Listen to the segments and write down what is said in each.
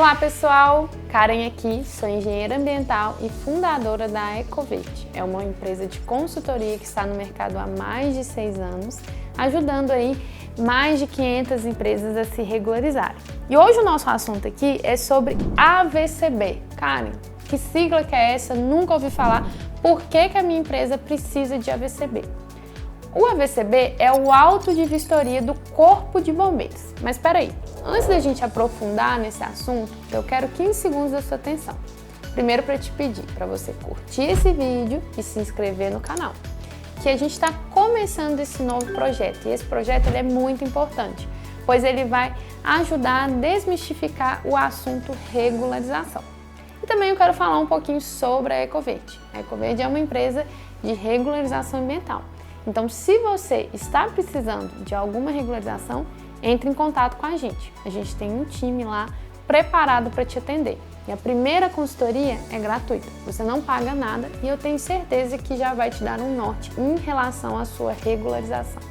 Olá pessoal, Karen aqui, sou engenheira ambiental e fundadora da Ecoverde. É uma empresa de consultoria que está no mercado há mais de 6 anos, ajudando aí mais de 500 empresas a se regularizarem. E hoje o nosso assunto aqui é sobre AVCB. Karen, que sigla que é essa? Nunca ouvi falar. Por que a minha empresa precisa de AVCB? O AVCB é o auto de vistoria do Corpo de Bombeiros. Mas espera aí, antes da gente aprofundar nesse assunto, eu quero 15 segundos da sua atenção. Primeiro, para te pedir para você curtir esse vídeo e se inscrever no canal, que a gente está começando esse novo projeto. E esse projeto ele é muito importante, pois ele vai ajudar a desmistificar o assunto regularização. E também eu quero falar um pouquinho sobre a Ecoverde. A Ecoverde é uma empresa de regularização ambiental. Então, se você está precisando de alguma regularização, entre em contato com a gente. A gente tem um time lá preparado para te atender. E a primeira consultoria é gratuita, você não paga nada e eu tenho certeza que já vai te dar um norte em relação à sua regularização.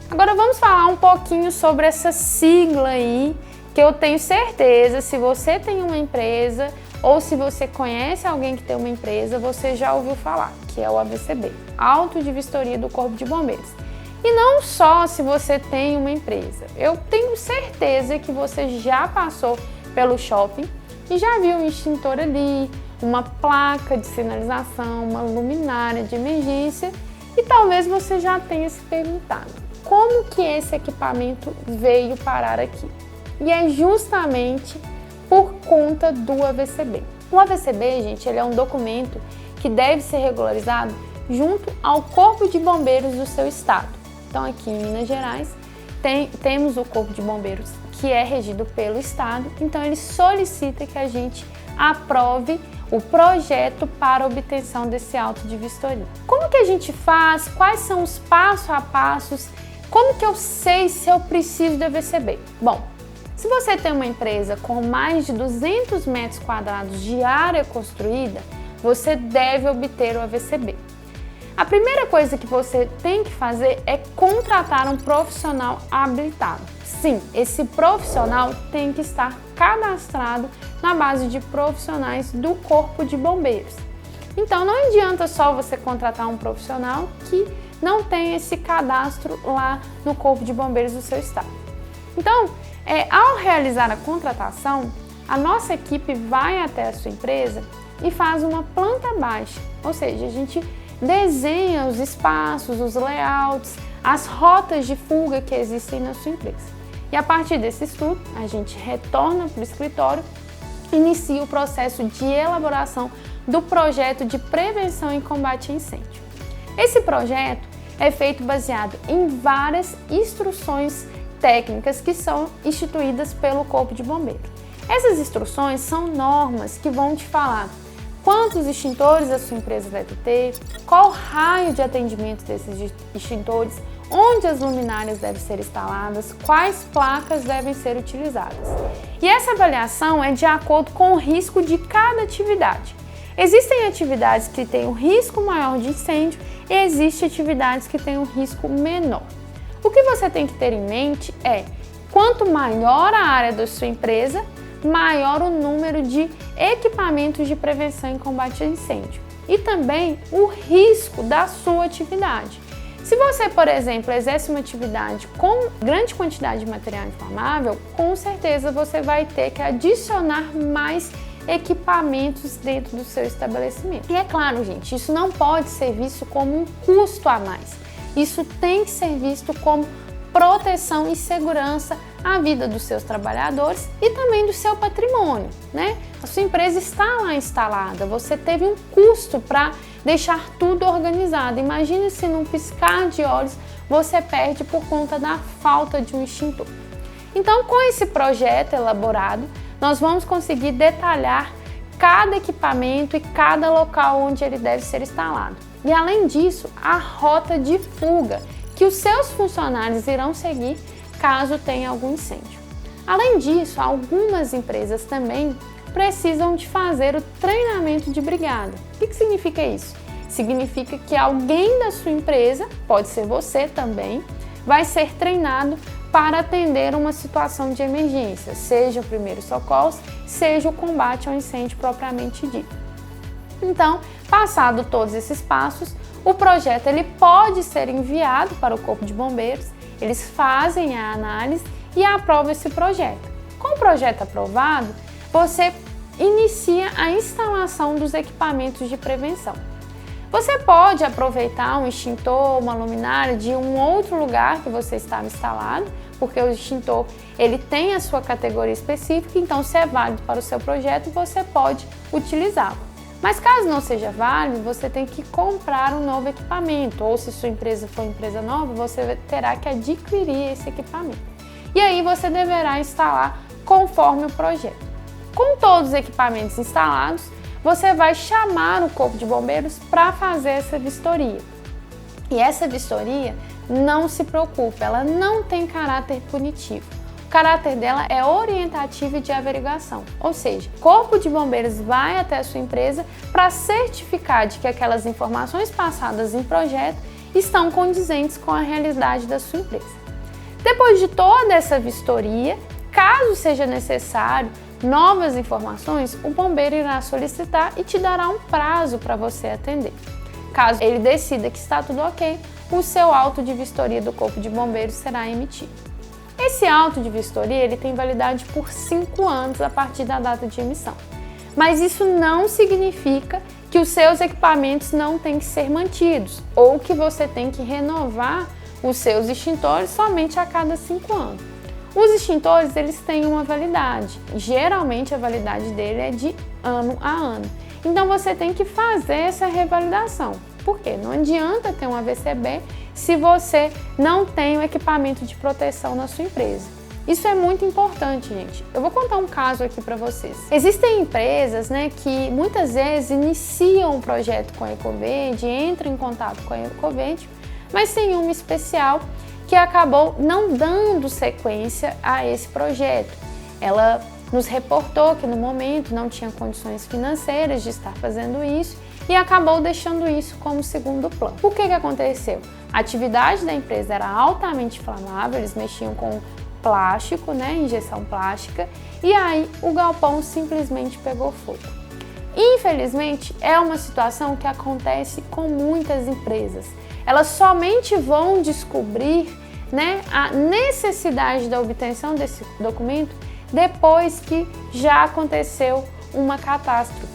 Agora vamos falar um pouquinho sobre essa sigla aí, que eu tenho certeza, se você tem uma empresa ou se você conhece alguém que tem uma empresa, você já ouviu falar, que é o AVCB, Auto de Vistoria do Corpo de Bombeiros. E não só se você tem uma empresa, eu tenho certeza que você já passou pelo shopping e já viu um extintor ali, uma placa de sinalização, uma luminária de emergência e talvez você já tenha se perguntado como que esse equipamento veio parar aqui. E é justamente por conta do AVCB. O AVCB, gente, ele é um documento que deve ser regularizado junto ao Corpo de Bombeiros do seu estado. Então, aqui em Minas Gerais, temos o Corpo de Bombeiros que é regido pelo estado, então ele solicita que a gente aprove o projeto para obtenção desse auto de vistoria. Como que a gente faz? Quais são os passo a passos? Como que eu sei se eu preciso do AVCB? Bom, se você tem uma empresa com mais de 200 metros quadrados de área construída, você deve obter o AVCB. A primeira coisa que você tem que fazer é contratar um profissional habilitado. Sim, esse profissional tem que estar cadastrado na base de profissionais do Corpo de Bombeiros. Então não adianta só você contratar um profissional que não tem esse cadastro lá no Corpo de Bombeiros do seu estado. Então, ao realizar a contratação, a nossa equipe vai até a sua empresa e faz uma planta baixa, ou seja, a gente desenha os espaços, os layouts, as rotas de fuga que existem na sua empresa. E a partir desse estudo, a gente retorna para o escritório e inicia o processo de elaboração do projeto de prevenção e combate a incêndio. Esse projeto é feito baseado em várias instruções técnicas que são instituídas pelo Corpo de Bombeiros. Essas instruções são normas que vão te falar quantos extintores a sua empresa deve ter, qual o raio de atendimento desses extintores, onde as luminárias devem ser instaladas, quais placas devem ser utilizadas. E essa avaliação é de acordo com o risco de cada atividade. Existem atividades que têm um risco maior de incêndio e existem atividades que têm um risco menor. O que você tem que ter em mente é, quanto maior a área da sua empresa, maior o número de equipamentos de prevenção e combate a incêndio e também o risco da sua atividade. Se você, por exemplo, exerce uma atividade com grande quantidade de material inflamável, com certeza você vai ter que adicionar mais equipamentos dentro do seu estabelecimento. E é claro, gente, isso não pode ser visto como um custo a mais. Isso tem que ser visto como proteção e segurança à vida dos seus trabalhadores e também do seu patrimônio, né? A sua empresa está lá instalada, você teve um custo para deixar tudo organizado. Imagine se num piscar de olhos você perde por conta da falta de um extintor. Então, com esse projeto elaborado, nós vamos conseguir detalhar cada equipamento e cada local onde ele deve ser instalado. E além disso, a rota de fuga que os seus funcionários irão seguir caso tenha algum incêndio. Além disso, algumas empresas também precisam de fazer o treinamento de brigada. O que significa isso? Significa que alguém da sua empresa, pode ser você também, vai ser treinado para atender uma situação de emergência, seja o primeiro socorro, seja o combate ao incêndio propriamente dito. Então, passado todos esses passos, o projeto ele pode ser enviado para o Corpo de Bombeiros, eles fazem a análise e aprovam esse projeto. Com o projeto aprovado, você inicia a instalação dos equipamentos de prevenção. Você pode aproveitar um extintor, uma luminária de um outro lugar que você estava instalado, porque o extintor ele tem a sua categoria específica, então se é válido para o seu projeto, você pode utilizá-lo. Mas caso não seja válido, você tem que comprar um novo equipamento, ou se sua empresa for empresa nova, você terá que adquirir esse equipamento. E aí você deverá instalar conforme o projeto. Com todos os equipamentos instalados, você vai chamar o Corpo de Bombeiros para fazer essa vistoria. E essa vistoria, não se preocupe, ela não tem caráter punitivo. O caráter dela é orientativo e de averiguação, ou seja, o Corpo de Bombeiros vai até a sua empresa para certificar de que aquelas informações passadas em projeto estão condizentes com a realidade da sua empresa. Depois de toda essa vistoria, caso seja necessário novas informações, o bombeiro irá solicitar e te dará um prazo para você atender. Caso ele decida que está tudo ok, o seu auto de vistoria do Corpo de Bombeiros será emitido. Esse auto de vistoria ele tem validade por 5 anos a partir da data de emissão. Mas isso não significa que os seus equipamentos não têm que ser mantidos ou que você tem que renovar os seus extintores somente a cada 5 anos. Os extintores eles têm uma validade, geralmente a validade dele é de ano a ano. Então você tem que fazer essa revalidação. Por quê? Não adianta ter um AVCB se você não tem o equipamento de proteção na sua empresa. Isso é muito importante, gente. Eu vou contar um caso aqui para vocês. Existem empresas, que muitas vezes iniciam um projeto com a Ecoverde, entram em contato com a Ecoverde, mas tem uma especial que acabou não dando sequência a esse projeto. Ela nos reportou que no momento não tinha condições financeiras de estar fazendo isso e acabou deixando isso como segundo plano. O que aconteceu? A atividade da empresa era altamente inflamável, eles mexiam com plástico, injeção plástica, e aí o galpão simplesmente pegou fogo. Infelizmente, é uma situação que acontece com muitas empresas. Elas somente vão descobrir a necessidade da obtenção desse documento depois que já aconteceu uma catástrofe.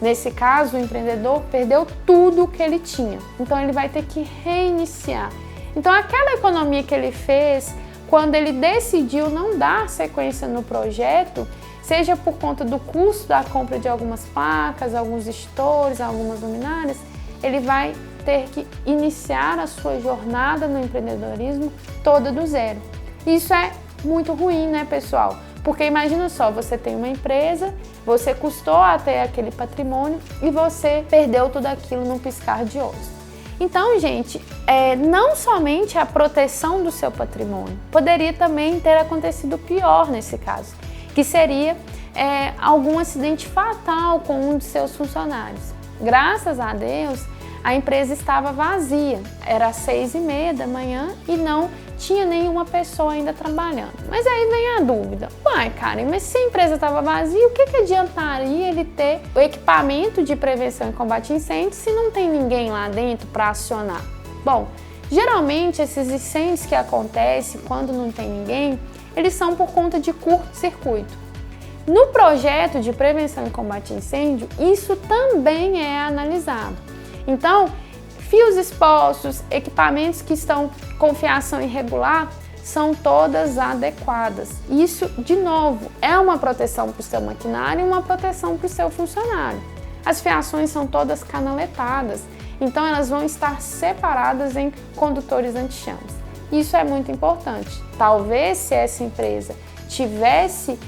Nesse caso, o empreendedor perdeu tudo o que ele tinha, então ele vai ter que reiniciar. Então aquela economia que ele fez quando ele decidiu não dar sequência no projeto, seja por conta do custo da compra de algumas placas, alguns extintores, algumas luminárias, ele vai ter que iniciar a sua jornada no empreendedorismo toda do zero. Isso é muito ruim, pessoal? Porque imagina só, você tem uma empresa, você custou até aquele patrimônio e você perdeu tudo aquilo num piscar de olhos. Então, gente, não somente a proteção do seu patrimônio, poderia também ter acontecido pior nesse caso, que seria algum acidente fatal com um de seus funcionários. Graças a Deus, a empresa estava vazia, era 6h30 da manhã e não tinha nenhuma pessoa ainda trabalhando. Mas aí vem a dúvida, Karen, mas se a empresa estava vazia, o que adiantaria ele ter o equipamento de prevenção e combate a incêndio se não tem ninguém lá dentro para acionar? Bom, geralmente esses incêndios que acontecem quando não tem ninguém, eles são por conta de curto-circuito. No projeto de prevenção e combate a incêndio, isso também é analisado. Então, fios expostos, equipamentos que estão com fiação irregular, são todas adequadas. Isso, de novo, é uma proteção para o seu maquinário e uma proteção para o seu funcionário. As fiações são todas canaletadas, então elas vão estar separadas em condutores anti-chamas. Isso é muito importante. Talvez se essa empresa tivesse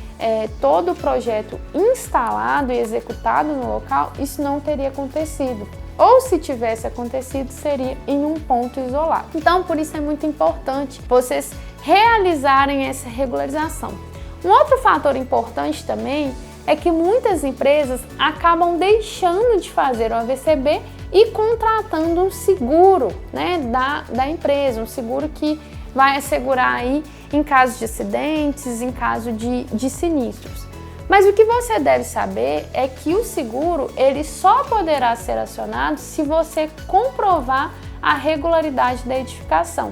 todo o projeto instalado e executado no local, isso não teria acontecido. Ou se tivesse acontecido, seria em um ponto isolado. Então, por isso é muito importante vocês realizarem essa regularização. Um outro fator importante também é que muitas empresas acabam deixando de fazer o AVCB e contratando um seguro da empresa, um seguro que vai assegurar aí em caso de acidentes, em caso de sinistros. Mas o que você deve saber é que o seguro ele só poderá ser acionado se você comprovar a regularidade da edificação.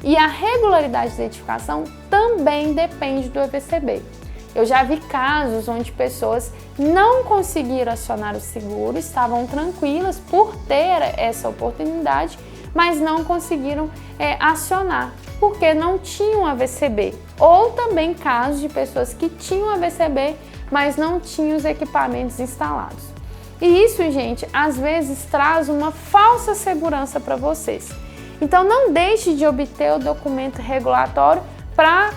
E a regularidade da edificação também depende do EVCB. Eu já vi casos onde pessoas não conseguiram acionar o seguro, estavam tranquilas por ter essa oportunidade, mas não conseguiram acionar, porque não tinham AVCB. Ou também casos de pessoas que tinham AVCB, mas não tinham os equipamentos instalados. E isso, gente, às vezes traz uma falsa segurança para vocês. Então não deixe de obter o documento regulatório para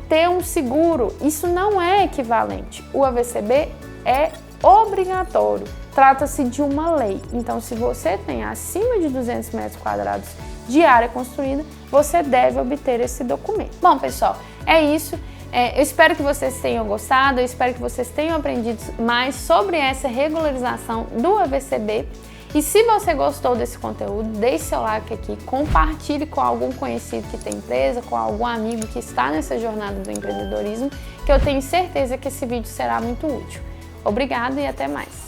ter um seguro. Isso não é equivalente. O AVCB é obrigatório. Trata-se de uma lei. Então, se você tem acima de 200 metros quadrados de área construída, você deve obter esse documento. Bom, pessoal, é isso. Eu espero que vocês tenham gostado, eu espero que vocês tenham aprendido mais sobre essa regularização do AVCB. E se você gostou desse conteúdo, deixe seu like aqui, compartilhe com algum conhecido que tem empresa, com algum amigo que está nessa jornada do empreendedorismo, que eu tenho certeza que esse vídeo será muito útil. Obrigada e até mais!